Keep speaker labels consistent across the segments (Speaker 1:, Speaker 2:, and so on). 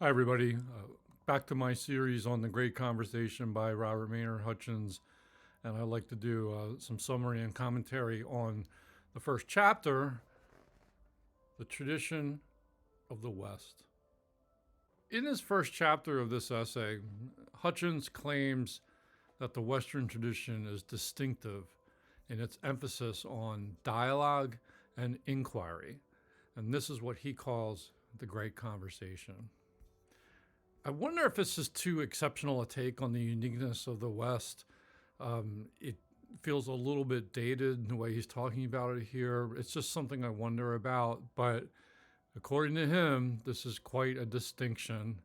Speaker 1: Hi, everybody. Back to my series on the Great Conversation by Robert Maynard Hutchins. And I'd like to do some summary and commentary on the first chapter, The Tradition of the West. In his first chapter of this essay, Hutchins claims that the Western tradition is distinctive in its emphasis on dialogue and inquiry. And this is what he calls the Great Conversation. I wonder if this is too exceptional a take on the uniqueness of the West. It feels a little bit dated in the way he's talking about it here. It's just something I wonder about. But according to him, this is quite a distinction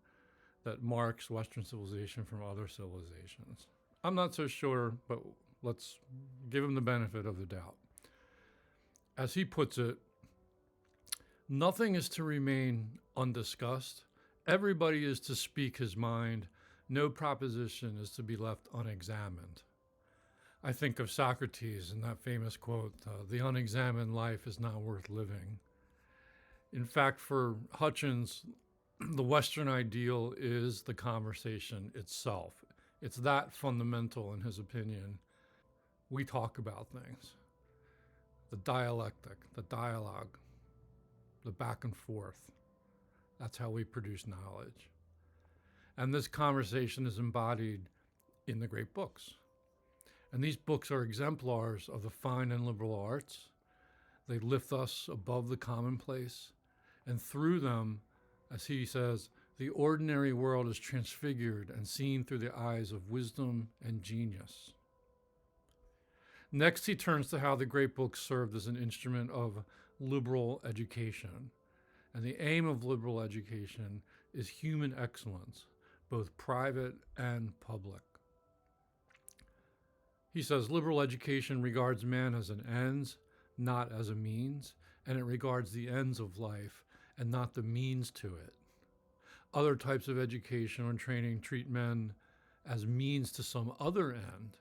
Speaker 1: that marks Western civilization from other civilizations. I'm not so sure, but let's give him the benefit of the doubt. As he puts it, nothing is to remain undiscussed. Everybody is to speak his mind. No proposition is to be left unexamined. I think of Socrates and that famous quote, the unexamined life is not worth living. In fact, for Hutchins, the Western ideal is the conversation itself. It's that fundamental in his opinion. We talk about things. The dialectic, the dialogue, the back and forth. That's how we produce knowledge. And this conversation is embodied in the great books. And these books are exemplars of the fine and liberal arts. They lift us above the commonplace. And through them, as he says, the ordinary world is transfigured and seen through the eyes of wisdom and genius. Next, he turns to how the great books served as an instrument of liberal education. And the aim of liberal education is human excellence, both private and public. He says liberal education regards man as an ends, not as a means, and it regards the ends of life and not the means to it. Other types of education or training treat men as means to some other end,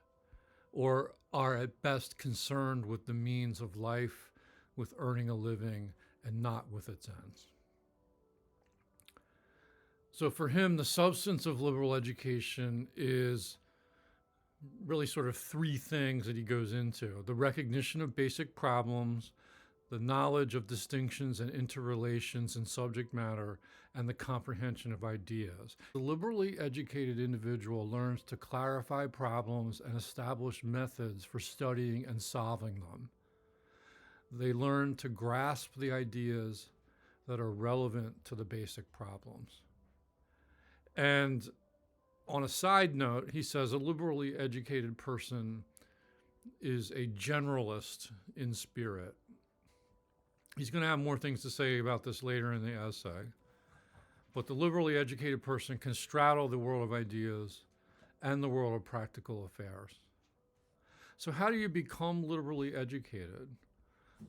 Speaker 1: or are at best concerned with the means of life, with earning a living, and not with its ends. So for him, the substance of liberal education is really sort of three things that he goes into: the recognition of basic problems, the knowledge of distinctions and interrelations in subject matter, and the comprehension of ideas. The liberally educated individual learns to clarify problems and establish methods for studying and solving them. They learn to grasp the ideas that are relevant to the basic problems. And on a side note, he says a liberally educated person is a generalist in spirit. He's going to have more things to say about this later in the essay. But the liberally educated person can straddle the world of ideas and the world of practical affairs. So how do you become liberally educated?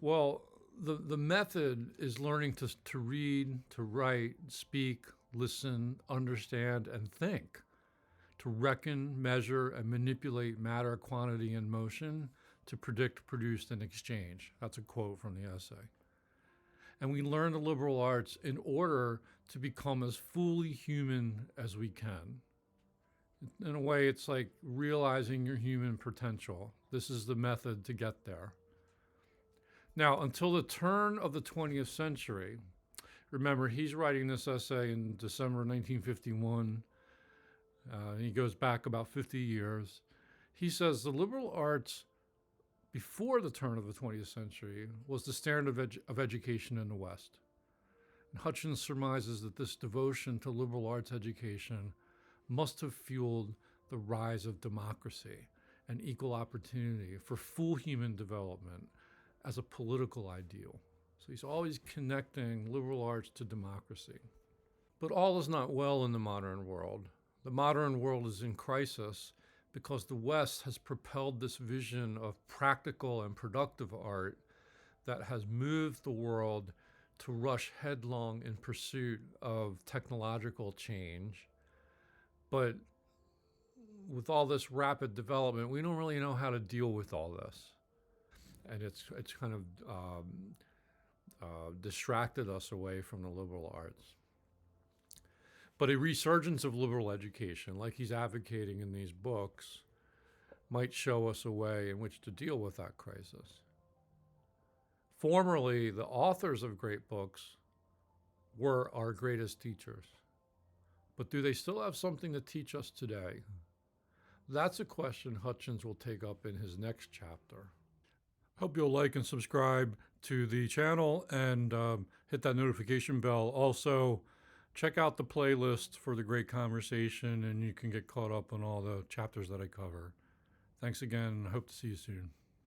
Speaker 1: Well, the method is learning to read, to write, speak, listen, understand, and think, to reckon, measure, and manipulate matter, quantity, and motion, to predict, produce, and exchange. That's a quote from the essay. And we learn the liberal arts in order to become as fully human as we can. In a way, it's like realizing your human potential. This is the method to get there. Now, until the turn of the 20th century, remember, he's writing this essay in December 1951. He goes back about 50 years. He says the liberal arts before the turn of the 20th century was the standard of education in the West. And Hutchins surmises that this devotion to liberal arts education must have fueled the rise of democracy and equal opportunity for full human development as a political ideal. So he's always connecting liberal arts to democracy. But all is not well in the modern world. The modern world is in crisis because the West has propelled this vision of practical and productive art that has moved the world to rush headlong in pursuit of technological change. But with all this rapid development, we don't really know how to deal with all this. And it's kind of distracted us away from the liberal arts. But a resurgence of liberal education, like he's advocating in these books, might show us a way in which to deal with that crisis. Formerly, the authors of great books were our greatest teachers. But do they still have something to teach us today? That's a question Hutchins will take up in his next chapter. Hope you'll like and subscribe to the channel and hit that notification bell. Also, check out the playlist for the great conversation, and you can get caught up on all the chapters that I cover. Thanks again. Hope to see you soon.